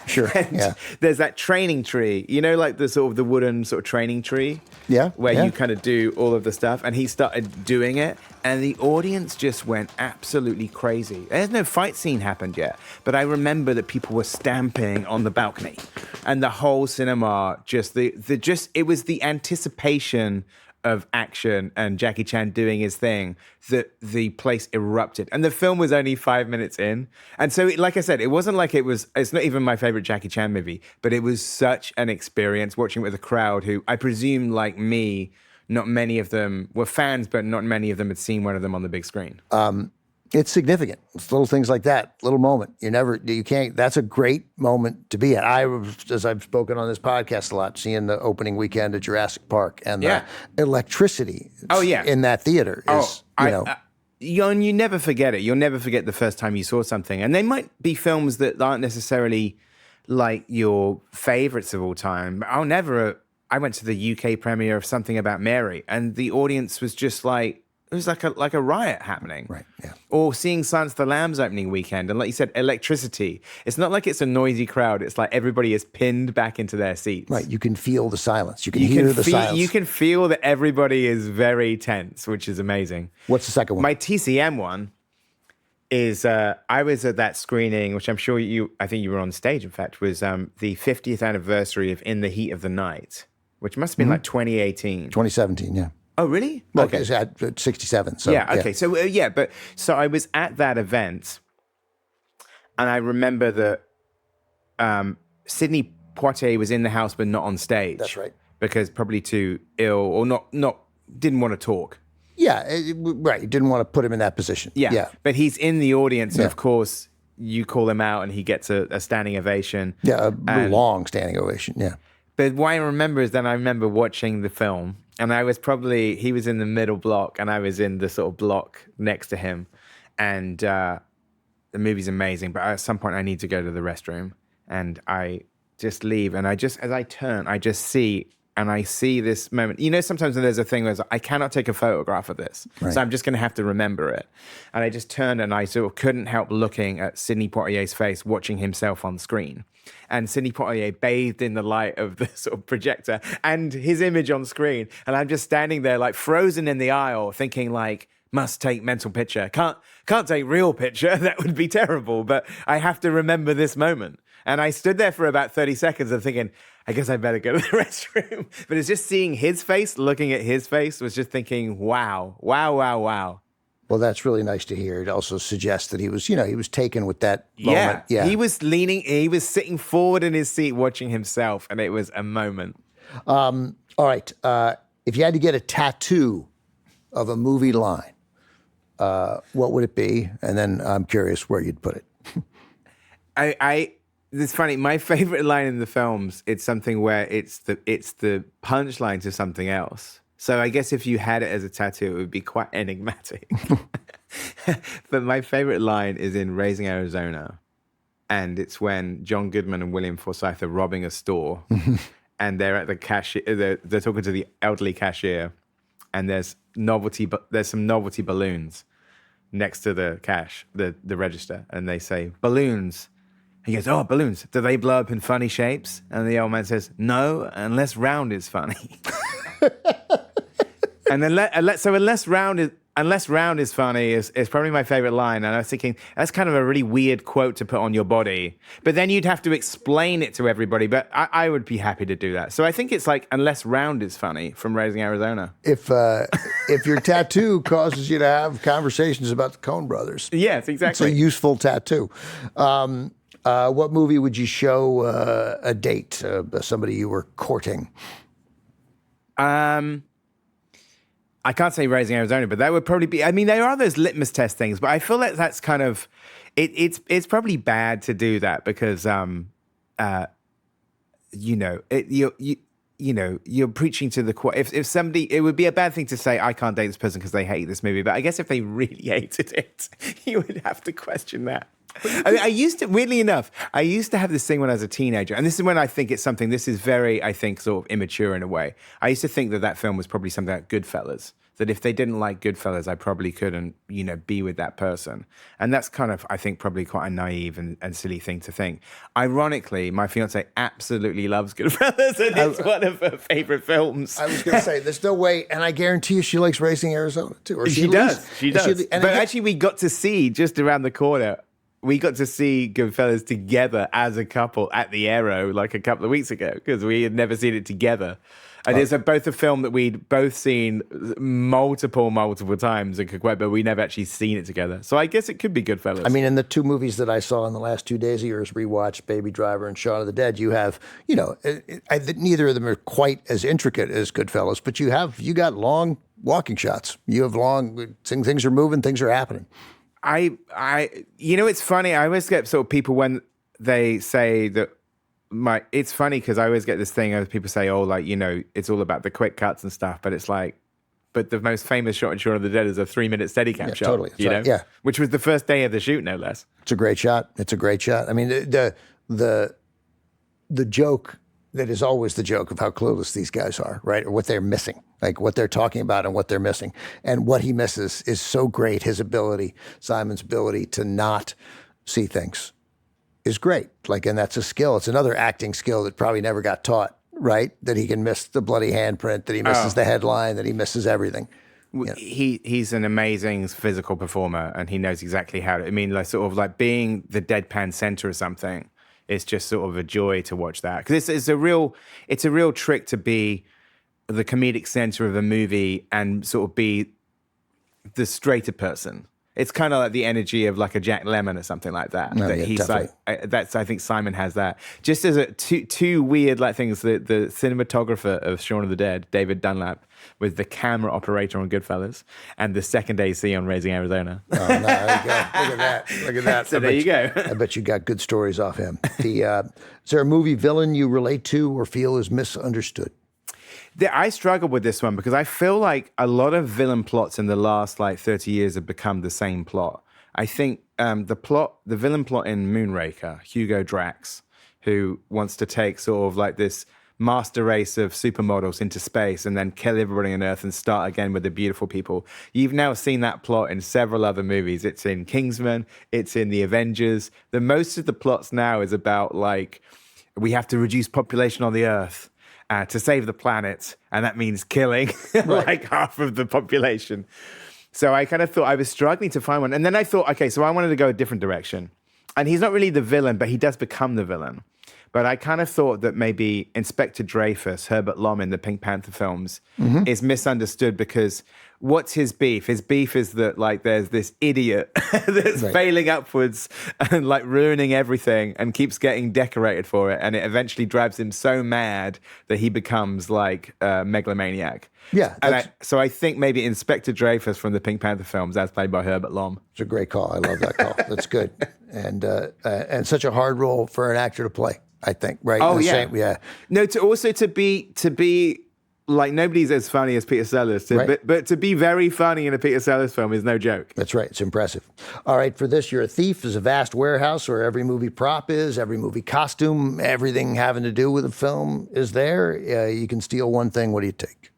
Sure, yeah. There's that training tree, like the sort of the wooden sort of training tree. Yeah. Where you kind of do all of the stuff. And he started doing it. And the audience just went absolutely crazy. There's no fight scene happened yet. But I remember that people were stamping on the balcony. And the whole cinema, it was the anticipation of action and Jackie Chan doing his thing, that the place erupted. And the film was only 5 minutes in. And so, like I said, it wasn't like it's not even my favorite Jackie Chan movie, but it was such an experience watching it with a crowd who, I presume, like me, not many of them were fans, but not many of them had seen one of them on the big screen. It's significant. It's little things like that, little moment. You can't, that's a great moment to be at. As I've spoken on this podcast a lot, seeing the opening weekend at Jurassic Park and the electricity in that theater is, and you never forget it. You'll never forget the first time you saw something. And they might be films that aren't necessarily like your favorites of all time. I went to the UK premiere of Something About Mary, and the audience was just like, it was like a riot happening. Right, yeah. Or seeing Silence of the Lambs opening weekend. And like you said, electricity. It's not like it's a noisy crowd. It's like everybody is pinned back into their seats. Right, you can feel the silence. You can hear the silence. You can feel that everybody is very tense, which is amazing. What's the second one? My TCM one is, I was at that screening, which I'm sure I think you were on stage, in fact, was the 50th anniversary of In the Heat of the Night, which must have been like 2018. 2017, yeah. Oh, really? Well, okay. It's at 67. So, yeah, okay. Yeah. So I was at that event, and I remember that Sidney Poitier was in the house, but not on stage. That's right. Because probably too ill or didn't want to talk. Yeah, right. You didn't want to put him in that position. Yeah. But he's in the audience, and of course, you call him out, and he gets a standing ovation. Yeah, a long standing ovation, yeah. But what I remember is that I remember watching the film, and he was in the middle block, and I was in the sort of block next to him. And the movie's amazing, but at some point I need to go to the restroom. And I just leave, and as I turn, I just see this moment. Sometimes when there's a thing where it's like, I cannot take a photograph of this, so I'm just going to have to remember it. And I just turned, and I sort of couldn't help looking at Sidney Poitier's face, watching himself on screen. And Sidney Poitier bathed in the light of the sort of projector and his image on screen. And I'm just standing there like frozen in the aisle thinking like, must take mental picture. Can't take real picture. That would be terrible. But I have to remember this moment. And I stood there for about 30 seconds and thinking, I guess I better go to the restroom. But it's just seeing his face, looking at his face, was just thinking, wow, wow, wow, wow. Well, that's really nice to hear. It also suggests that he was, he was taken with that moment. Yeah. He was sitting forward in his seat watching himself, and it was a moment. All right. If you had to get a tattoo of a movie line, what would it be? And then I'm curious where you'd put it. It's funny. My favorite line in the films, it's something where it's the punchline to something else. So I guess if you had it as a tattoo, it would be quite enigmatic. But my favorite line is in Raising Arizona. And it's when John Goodman and William Forsythe are robbing a store. And they're at the cashier. They're talking to the elderly cashier. And there's some novelty balloons next to the the register. And they say, balloons. He goes, oh, balloons. Do they blow up in funny shapes? And the old man says, no, unless round is funny. And then unless round is funny is probably my favorite line. And I was thinking, that's kind of a really weird quote to put on your body. But then you'd have to explain it to everybody. But I would be happy to do that. So I think it's like, unless round is funny from Raising Arizona. If your tattoo causes you to have conversations about the Coen brothers. Yes, exactly. It's a useful tattoo. What movie would you show a date, somebody you were courting? I can't say Raising Arizona, but that would probably be. I mean, there are those litmus test things, but I feel like that's kind of. It's probably bad to do that because, you're preaching to the choir. If somebody, it would be a bad thing to say, I can't date this person because they hate this movie. But I guess if they really hated it, you would have to question that. I mean, weirdly enough, I used to have this thing when I was a teenager, and this is when I think it's something, this is very, I think, sort of immature in a way. I used to think that film was probably something like Goodfellas, that if they didn't like Goodfellas, I probably couldn't, be with that person. And that's kind of, I think, probably quite a naive and silly thing to think. Ironically, my fiance absolutely loves Goodfellas, and it's one of her favorite films. I was going to say, there's no way, and I guarantee you she likes Raising Arizona, too. Or She does. But actually, we got to see, just around the corner, we got to see Goodfellas together as a couple at the Aero like a couple of weeks ago because we had never seen it together. And it's both a film that we'd both seen multiple times and but we never actually seen it together. So I guess it could be Goodfellas. I mean, in the two movies that I saw in the last 2 days of yours, rewatched Baby Driver and Shaun of the Dead, you have, neither of them are quite as intricate as Goodfellas, but you got long walking shots. You have things are moving, things are happening. It's funny. I always get sort of people when they say that it's funny because I always get this thing of people say, oh, like, it's all about the quick cuts and stuff. But it's like, but the most famous shot in Shaun of the Dead is a 3-minute Steadicam shot. Totally. Right. Yeah. Which was the first day of the shoot, no less. It's a great shot. I mean, the joke that is always the joke of how clueless these guys are, right? Or what they're missing, like what they're talking about and what they're missing. And what he misses is so great. Simon's ability to not see things is great. And that's a skill. It's another acting skill that probably never got taught, right? That he can miss the bloody handprint, that he misses the headline, that he misses everything. He's an amazing physical performer, and he knows exactly how to, like being the deadpan center of something. It's just sort of a joy to watch that because it's a real trick to be the comedic center of a movie and sort of be the straighter person. It's kind of like the energy of like a Jack Lemmon or something like that. He's definitely. I think Simon has that. Just as two weird like things. The cinematographer of Shaun of the Dead, David Dunlap, with the camera operator on Goodfellas, and the second AC on Raising Arizona. Oh, no, there you go. Look at that. So there you go. I bet you got good stories off him. Is there a movie villain you relate to or feel is misunderstood? I struggle with this one because I feel like a lot of villain plots in the last 30 years have become the same plot. I think the villain plot in Moonraker, Hugo Drax, who wants to take sort of like this master race of supermodels into space and then kill everybody on Earth and start again with the beautiful people. You've now seen that plot in several other movies. It's in Kingsman, it's in The Avengers. Most of the plots now is about we have to reduce population on the Earth to save the planet, and that means killing half of the population. So I kind of thought I was struggling to find one. And then I thought, okay, so I wanted to go a different direction. and he's not really the villain, but he does become the villain. But I kind of thought that maybe Inspector Dreyfus, Herbert Lom in the Pink Panther films, is misunderstood because what's his beef? His beef is that like there's this idiot that's failing upwards and like ruining everything and keeps getting decorated for it. And it eventually drives him so mad that he becomes like a megalomaniac. Yeah. So I think maybe Inspector Dreyfus from the Pink Panther films, as played by Herbert Lom. It's a great call. I love that call. That's good. And such a hard role for an actor to play, I think, right? Oh, yeah. No, to be like, nobody's as funny as Peter Sellers, but to be very funny in a Peter Sellers film is no joke. That's right. It's impressive. All right, for this, You're a Thief is a vast warehouse where every movie prop is, every movie costume, everything having to do with a film is there. You can steal one thing. What do you take?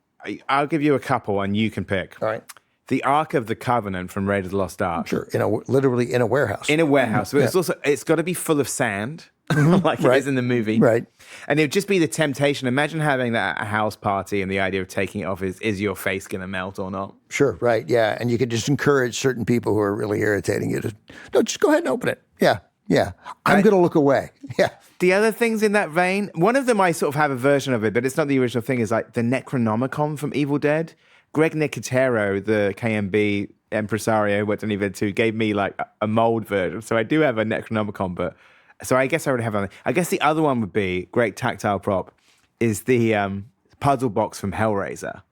I'll give you a couple and you can pick. All right. The Ark of the Covenant from Raiders of the Lost Ark. Sure, literally in a warehouse. In a warehouse. But it's got to be full of sand, like it is in the movie. Right. And it would just be the temptation. Imagine having that at a house party and the idea of taking it off is your face going to melt or not? Sure, right, yeah. And you could just encourage certain people who are really irritating you to, no, just go ahead and open it. Yeah. I'm going to look away. Yeah. The other things in that vein, one of them I sort of have a version of it, but it's not the original thing, is like the Necronomicon from Evil Dead. Greg Nicotero, the KMB impresario, worked on Evil Dead 2, gave me like a mold version. So I do have a Necronomicon, but so I guess I would have one. I guess the other one would be, great tactile prop, is the puzzle box from Hellraiser.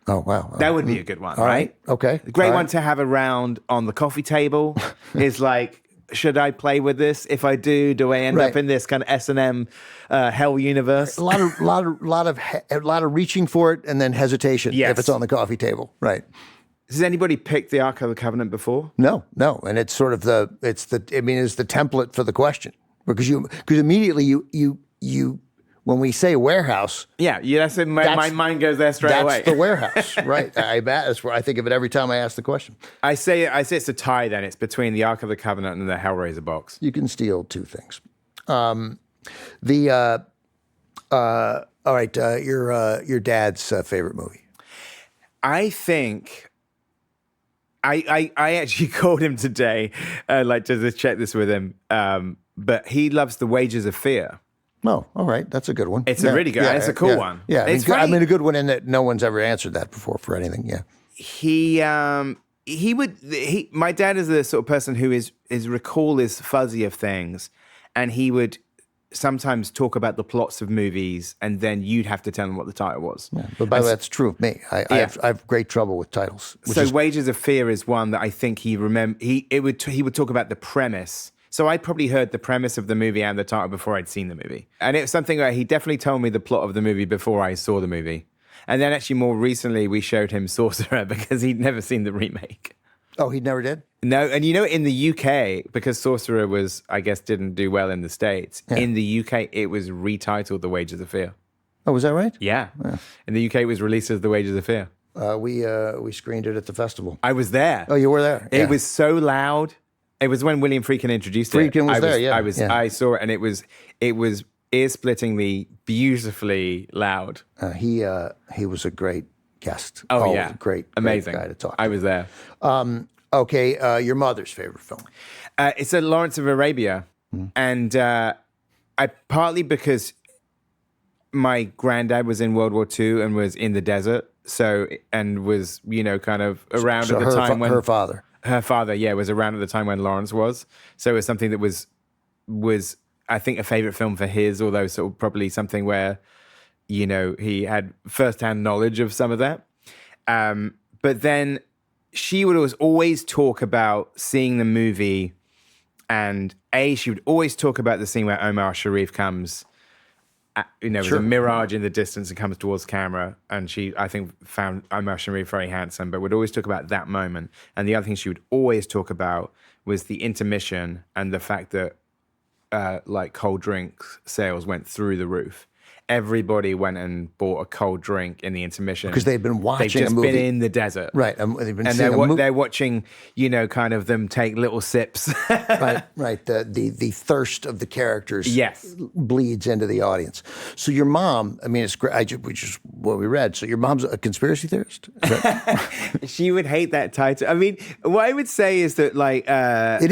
Oh, wow. That would be a good one, All right? Okay. A great one to have around on the coffee table is like, should I play with this? If I do I end up in this kind of S&M hell universe? A lot of reaching for it and then hesitation if it's on the coffee table. Right. Has anybody picked the Ark of the Covenant before? No. And it's sort of it's the template for the question. Because immediately you when we say warehouse, my mind goes there straight away. That's the warehouse, right? That's where I think of it every time I ask the question. I say it's a tie. Then it's between the Ark of the Covenant and the Hellraiser box. You can steal two things. All right, your dad's favorite movie. I think I actually called him today, like to check this with him. But he loves The Wages of Fear. Oh, all right. That's a good one. It's a really good. It's a cool one. Yeah, I mean, a good one in that no one's ever answered that before for anything. Yeah. My dad is the sort of person who his recall is fuzzy of things, and he would sometimes talk about the plots of movies, and then you'd have to tell him what the title was. Yeah, but by the way, that's true of me. I have great trouble with titles. Wages of Fear is one that I think he would talk about the premise. So I probably heard the premise of the movie and the title before I'd seen the movie. And it was something where he definitely told me the plot of the movie before I saw the movie. And then actually more recently, we showed him Sorcerer because he'd never seen the remake. Oh, he never did? No, and in the UK, because Sorcerer didn't do well in the States, in the UK, it was retitled The Wages of Fear. Oh, was that right? Yeah. In the UK, it was released as The Wages of Fear. We screened it at the festival. I was there. Oh, you were there? It was so loud. It was when William Friedkin introduced it. Friedkin was there, yeah. I saw it, and it was ear-splittingly, beautifully loud. He was a great guest. Oh, yeah. Great Amazing guy to talk to. I was there. Okay, your mother's favorite film? It's a Lawrence of Arabia, and I partly because my granddad was in World War II and was in the desert, and was kind of around at the time when her father. Her father, was around at the time when Lawrence was. So it was something that was I think a favorite film for his, although sort of probably something where, he had firsthand knowledge of some of that. But then she would always talk about seeing the movie, and she would always talk about the scene where Omar Sharif comes. There's a mirage in the distance and comes towards the camera, and she, I think, found Omar Sharif very handsome, but would always talk about that moment. And the other thing she would always talk about was the intermission and the fact that cold drink sales went through the roof. Everybody went and bought a cold drink in the intermission because they've been watching. They've just a movie. been in the desert, right? They've been they're watching, kind of them take little sips. right. The thirst of the characters, bleeds into the audience. So your mom, I mean, it's great. Which is what we read. So your mom's a conspiracy theorist. She would hate that title. I mean, what I would say is that it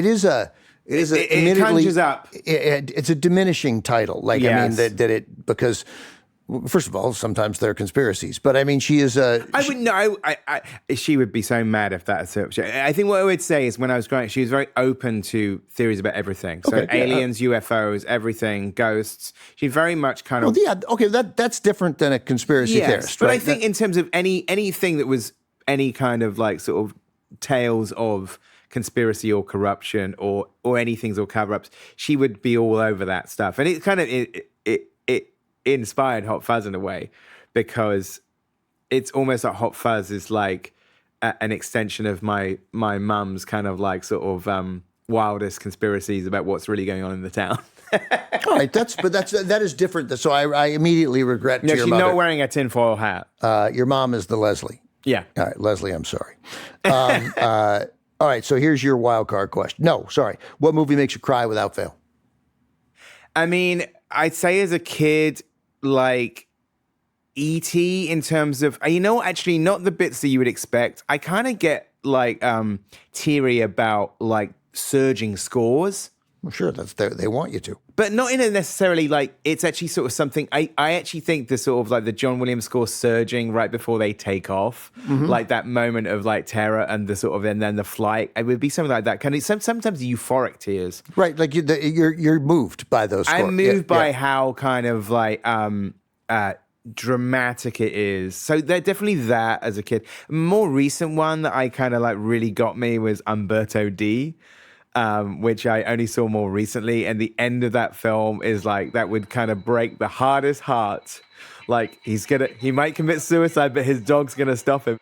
is a It is it admittedly, conjures up. It's a diminishing title. Like, I mean, Yes. that it, because, first of all, sometimes they're conspiracies. But I mean, she is a. I would know. She would be so mad if that's her. I think what I would say is when I was growing up, she was very open to theories about everything. So Okay, yeah. aliens, UFOs, everything, ghosts. She very much kind of. Well, yeah, okay, that's different than a conspiracy theorist. But right? I think in terms of anything that was any kind of like sort of tales of conspiracy or corruption or anything or cover-ups, she would be all over that stuff. And it kind of it inspired Hot Fuzz in a way, because it's almost like Hot Fuzz is like an extension of my mum's kind of like sort of wildest conspiracies about what's really going on in the town. All right, that is different. So I immediately regret to No, your she's mother. not wearing a tinfoil hat. Your mom is the Leslie. Yeah. All right, Leslie, I'm sorry. All right, so here's your wild card question. No, sorry. What movie makes you cry without fail? I mean, I'd say as a kid, like E.T. in terms of, actually not the bits that you would expect. I kind of get like teary about like surging scores. Well, sure, they want you to. But not in a necessarily like, it's actually sort of something, I actually think the sort of like the John Williams score surging right before they take off, like that moment of like terror and the sort of, and then the flight, it would be something like that. Kind of sometimes euphoric tears. Right, like you're moved by those scores. I'm moved by how kind of like dramatic it is. So they're definitely that as a kid. A more recent one that I kind of like really got me was Umberto D. Which I only saw more recently, and the end of that film is like that would kind of break the hardest heart. Like he might commit suicide, but his dog's gonna stop him.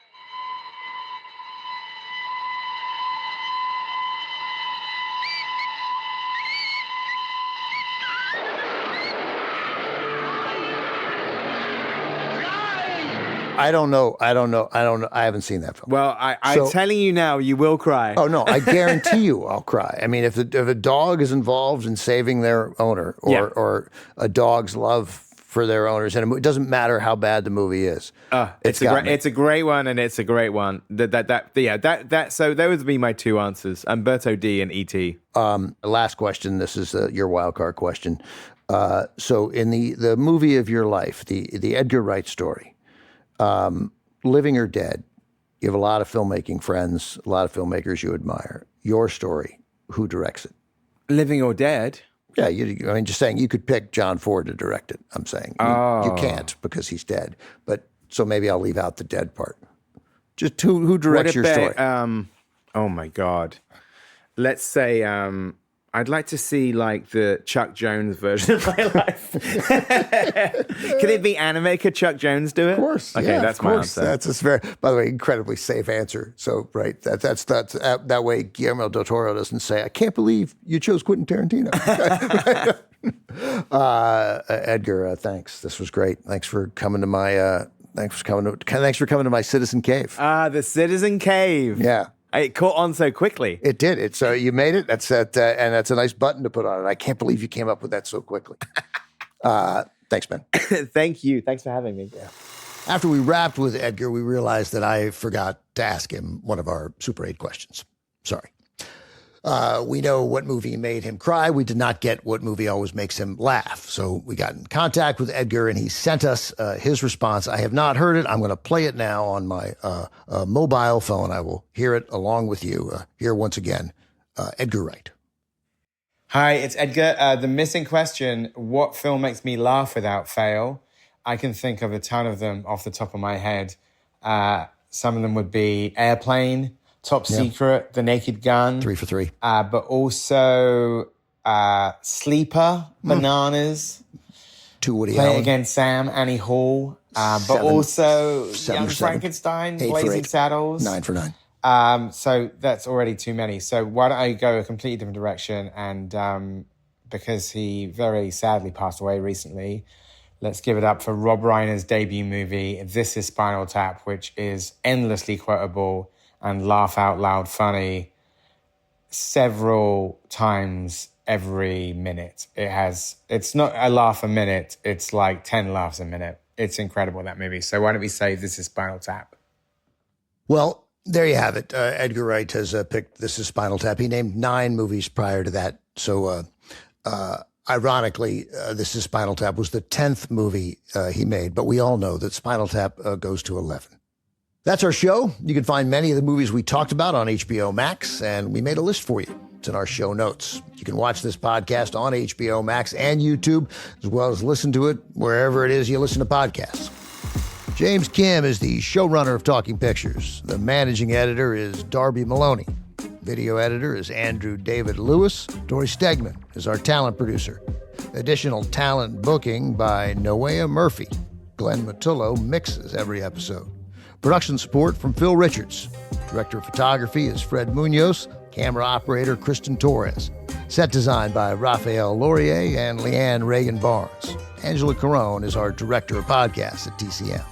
I don't know. I haven't seen that film. Well, I'm telling you now, you will cry. Oh no, I guarantee you I'll cry. I mean, if a dog is involved in saving their owner or a dog's love for their owners, and it doesn't matter how bad the movie is. It's a great one, and it's a great one. So those would be my two answers: Umberto D and E.T. Last question. This is your wild card question. So in the movie of your life, the Edgar Wright story, living or dead, you have a lot of filmmaking friends, a lot of filmmakers you admire. Your story, who directs it? Living or dead? Yeah, I mean, just saying, you could pick John Ford to direct it. I'm saying you can't because he's dead. But so maybe I'll leave out the dead part. Just who directs your story? Oh my God, let's say I'd like to see like the Chuck Jones version of my life. Could it be anime? Could Chuck Jones do it? Of course. Okay, yeah, that's of my course. answer. That's a very, by the way, incredibly safe answer. So, right, that's that way Guillermo del Toro doesn't say, "I can't believe you chose Quentin Tarantino." Edgar, thanks. This was great. Thanks for coming to my. Thanks for coming to my Citizen Cave. The Citizen Cave. Yeah. It caught on so quickly. It did. You made it. That's and that's a nice button to put on it. I can't believe you came up with that so quickly. Thanks, Ben. Thank you. Thanks for having me. Yeah. After we wrapped with Edgar, we realized that I forgot to ask him one of our Super 8 questions. Sorry. We know what movie made him cry. We did not get what movie always makes him laugh. So we got in contact with Edgar, and he sent us his response. I have not heard it. I'm going to play it now on my mobile phone. I will hear it along with you. Here once again, Edgar Wright. Hi, it's Edgar. The missing question, what film makes me laugh without fail? I can think of a ton of them off the top of my head. Some of them would be Airplane, Top Secret, The Naked Gun. 3 for 3. But also Sleeper, Bananas. 2 Woody Play Allen. Again Sam, Annie Hall. But also Young Frankenstein, Blazing Saddles. 9 for 9. So that's already too many. So why don't I go a completely different direction? And because he very sadly passed away recently, let's give it up for Rob Reiner's debut movie, This Is Spinal Tap, which is endlessly quotable and laugh out loud funny several times every minute. It's not a laugh a minute, it's like 10 laughs a minute. It's incredible, that movie. So why don't we say This Is Spinal Tap? Well, There you have it. Edgar Wright has picked This Is Spinal Tap. He named 9 movies prior to that. So, ironically, This Is Spinal Tap was the 10th movie he made, but we all know that Spinal Tap goes to 11. That's our show. You can find many of the movies we talked about on HBO Max, and we made a list for you. It's in our show notes. You can watch this podcast on HBO Max and YouTube, as well as listen to it wherever it is you listen to podcasts. James Kim is the showrunner of Talking Pictures. The managing editor is Darby Maloney. Video editor is Andrew David Lewis. Tori Stegman is our talent producer. Additional talent booking by Noea Murphy. Glenn Matullo mixes every episode. Production support from Phil Richards. Director of photography is Fred Munoz. Camera operator Kristen Torres. Set design by Raphael Laurier and Leanne Reagan Barnes. Angela Carone is our director of podcasts at TCM.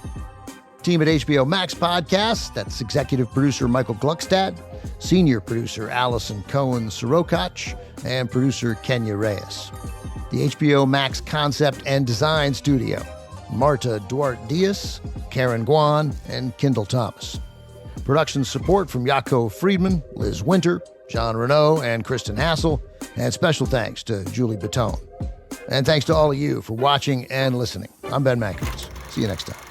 Team at HBO Max Podcasts, that's executive producer Michael Gluckstad, senior producer Allison Cohen-Sirokach, and producer Kenya Reyes. The HBO Max Concept and Design Studio, Marta Duarte Diaz, Karen Guan, and Kendall Thomas. Production support from Jaco Friedman, Liz Winter, John Renault, and Kristen Hassel, and special thanks to Julie Baton. And thanks to all of you for watching and listening. I'm Ben Mankiewicz. See you next time.